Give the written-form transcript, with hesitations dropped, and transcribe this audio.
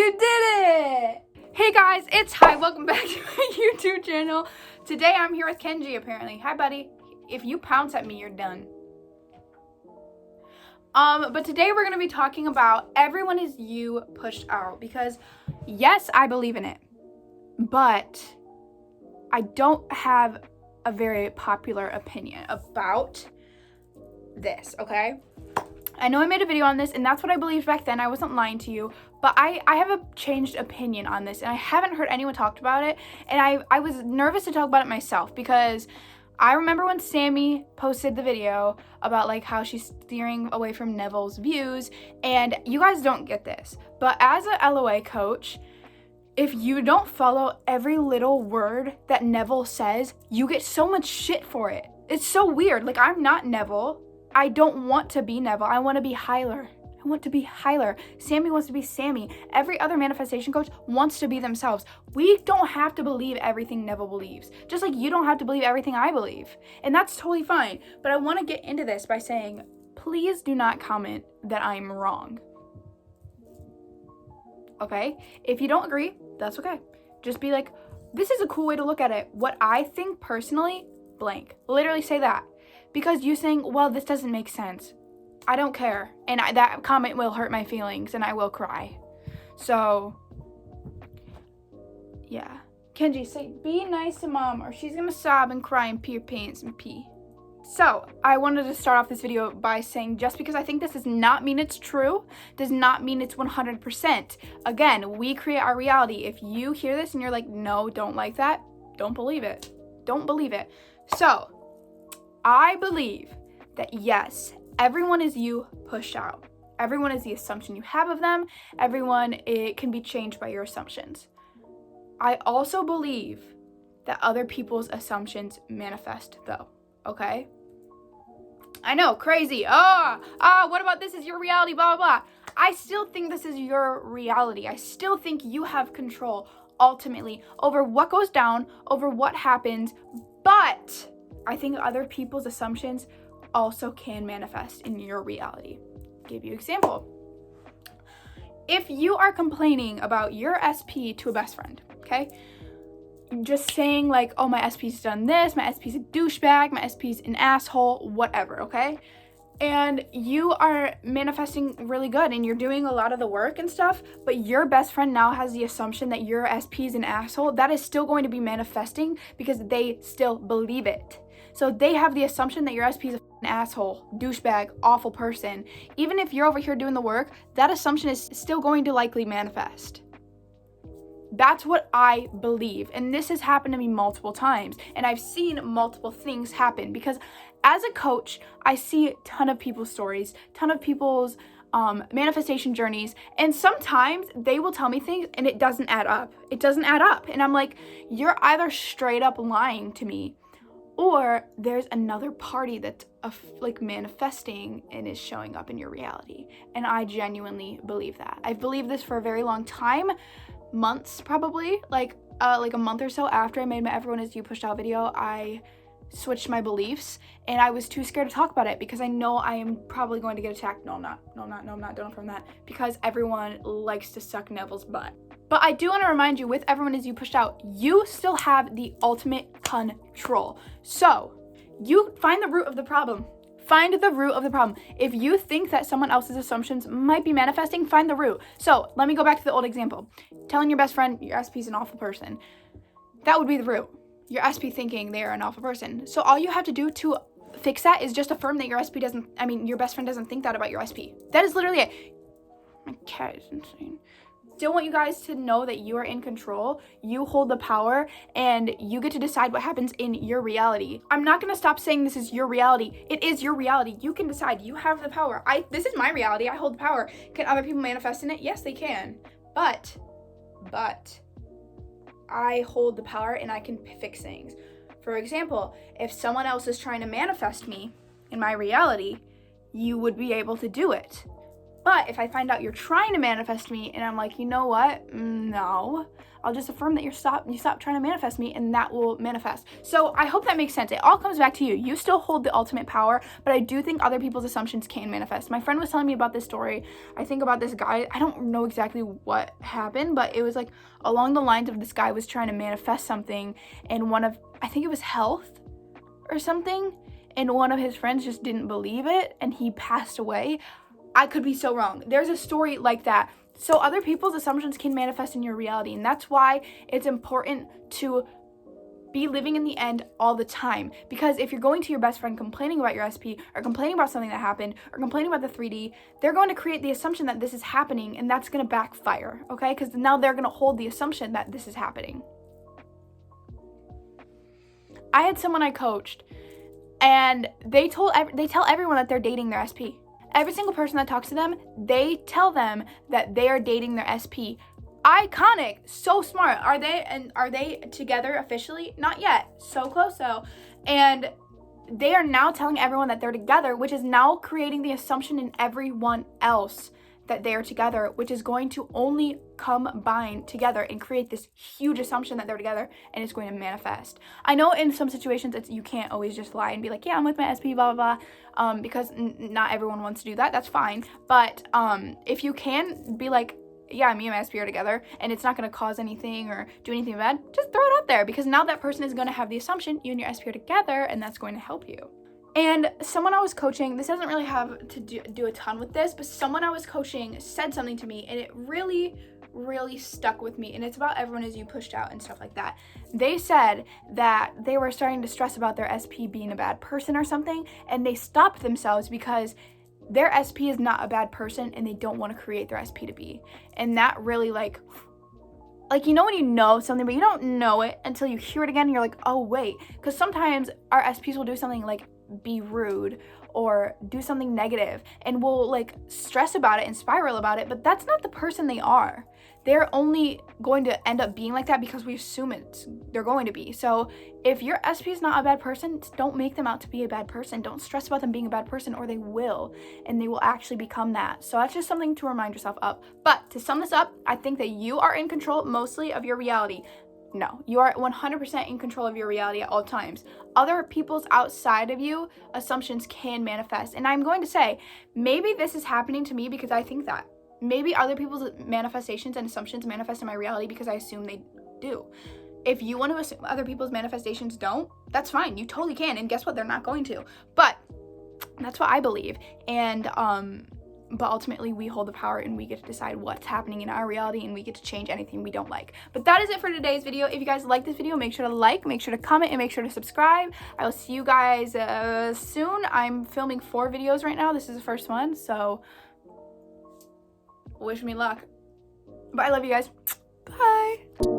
You did it! Hey guys, it's Hi, welcome back to my YouTube channel. Today I'm here with Kenji apparently. Hi buddy. If you pounce at me, you're done. But today we're gonna be talking about everyone is you pushed out, because yes, I believe in it, but I don't have a very popular opinion about this, okay? I know I made a video on this and that's what I believed back then. I wasn't lying to you, but I have a changed opinion on this and I haven't heard anyone talk about it, and I was nervous to talk about it myself because I remember when Sammy posted the video about like how she's steering away from Neville's views, and you guys don't get this, but as a LOA coach, if you don't follow every little word that Neville says, you get so much shit for it. It's so weird. Like, I'm not Neville. I don't want to be Neville. I want to be Hyler. I want to be Hyler. Sammy wants to be Sammy. Every other manifestation coach wants to be themselves. We don't have to believe everything Neville believes. Just like you don't have to believe everything I believe. And that's totally fine. But I want to get into this by saying, please do not comment that I'm wrong. Okay? If you don't agree, that's okay. Just be like, this is a cool way to look at it. What I think personally, blank. Literally say that. Because you saying, well, this doesn't make sense, I don't care. And that comment will hurt my feelings and I will cry. So, yeah. Kenji, say, be nice to mom or she's gonna sob and cry and pee her pants and pee. So, I wanted to start off this video by saying, just because I think this does not mean it's true, does not mean it's 100%. Again, we create our reality. If you hear this and you're like, no, don't like that, don't believe it. Don't believe it. So, I believe that yes, everyone is you pushed out. Everyone is the assumption you have of them. Everyone, it can be changed by your assumptions. I also believe that other people's assumptions manifest though, okay? I know, crazy. What about this is your reality, blah, blah, blah. I still think this is your reality. I still think you have control ultimately over what goes down, over what happens, but I think other people's assumptions also can manifest in your reality. Give you an example. If you are complaining about your SP to a best friend, okay? Just saying like, oh, my SP's done this, my SP's a douchebag, my SP's an asshole, whatever, okay? And you are manifesting really good and you're doing a lot of the work and stuff, but your best friend now has the assumption that your SP is an asshole. That is still going to be manifesting because they still believe it. So they have the assumption that your SP is an asshole, douchebag, awful person. Even if you're over here doing the work, that assumption is still going to likely manifest. That's what I believe. And this has happened to me multiple times. And I've seen multiple things happen because as a coach, I see a ton of people's stories, ton of people's manifestation journeys. And sometimes they will tell me things and it doesn't add up. It doesn't add up. And I'm like, you're either straight up lying to me, or there's another party that's like manifesting and is showing up in your reality. And I genuinely believe that. I've believed this for a very long time, months probably, like a month or so after I made my Everyone Is You pushed out video, I switched my beliefs and I was too scared to talk about it because I know I am probably going to get attacked. No, I'm not done from that, because everyone likes to suck Neville's butt. But I do want to remind you, with Everyone Is You pushed out, you still have the ultimate control. So you find the root of the problem. Find the root of the problem. If you think that someone else's assumptions might be manifesting, find the root. So let me go back to the old example. Telling your best friend your SP is an awful person. That would be the root. Your SP thinking they are an awful person. So all you have to do to fix that is just affirm that your best friend doesn't think that about your SP. That is literally it. My cat is insane. Still want you guys to know that you are in control, you hold the power, and you get to decide what happens in your reality. I'm not gonna stop saying this is your reality. It is your reality. You can decide. You have the power. This is my reality. I hold the power. Can other people manifest in it? Yes, they can. But I hold the power and I can fix things. For example, if someone else is trying to manifest me in my reality, you would be able to do it. But if I find out you're trying to manifest me and I'm like, you know what? No. I'll just affirm that you stop trying to manifest me, and that will manifest. So I hope that makes sense. It all comes back to you. You still hold the ultimate power, but I do think other people's assumptions can manifest. My friend was telling me about this story. I think about this guy. I don't know exactly what happened, but it was like along the lines of this guy was trying to manifest something, and I think it was health or something, and one of his friends just didn't believe it, and he passed away. I could be so wrong. There's a story like that. So other people's assumptions can manifest in your reality, and that's why it's important to be living in the end all the time. Because if you're going to your best friend complaining about your SP, or complaining about something that happened, or complaining about the 3D, they're going to create the assumption that this is happening, and that's going to backfire, okay? Because now they're going to hold the assumption that this is happening. I had someone I coached, and they tell everyone that they're dating their SP. Every single person that talks to them, they tell them that they are dating their SP. Iconic, so smart. Are they together officially? Not yet. So close though. And they are now telling everyone that they're together, which is now creating the assumption in everyone else that they are together, which is going to only combine together and create this huge assumption that they're together, and it's going to manifest. I know in some situations you can't always just lie and be like, yeah, I'm with my SP, blah, blah, blah, because not everyone wants to do that. That's fine. But if you can be like, yeah, me and my SP are together, and it's not going to cause anything or do anything bad, just throw it out there, because now that person is going to have the assumption you and your SP are together, and that's going to help you. And someone I was coaching, this doesn't really have to do a ton with this, but someone I was coaching said something to me, and it really, really stuck with me. And it's about everyone is you pushed out and stuff like that. They said that they were starting to stress about their SP being a bad person or something, and they stopped themselves because their SP is not a bad person, and they don't want to create their SP to be. And that really like you know when you know something, but you don't know it until you hear it again, and you're like, oh wait. Because sometimes our SPs will do something like be rude or do something negative, and we'll like stress about it and spiral about it, but that's not the person they are. They're only going to end up being like that because we assume they're going to be. So if your SP is not a bad person, don't make them out to be a bad person. Don't stress about them being a bad person, or they will, and they will actually become that. So that's just something to remind yourself of. But to sum this up, I think that you are in control mostly of your reality. No, you are 100% in control of your reality at all times. Other people's outside of you assumptions can manifest. And I'm going to say, maybe this is happening to me because I think that. Maybe other people's manifestations and assumptions manifest in my reality because I assume they do. If you want to assume other people's manifestations don't, that's fine. You totally can. And guess what? They're not going to. But that's what I believe. And but ultimately we hold the power, and we get to decide what's happening in our reality, and we get to change anything we don't like. But that is it for today's video. If you guys like this video, make sure to like, make sure to comment, and make sure to subscribe. I will see you guys soon. I'm filming 4 videos right now. This is the first one, so wish me luck. But I love you guys. Bye.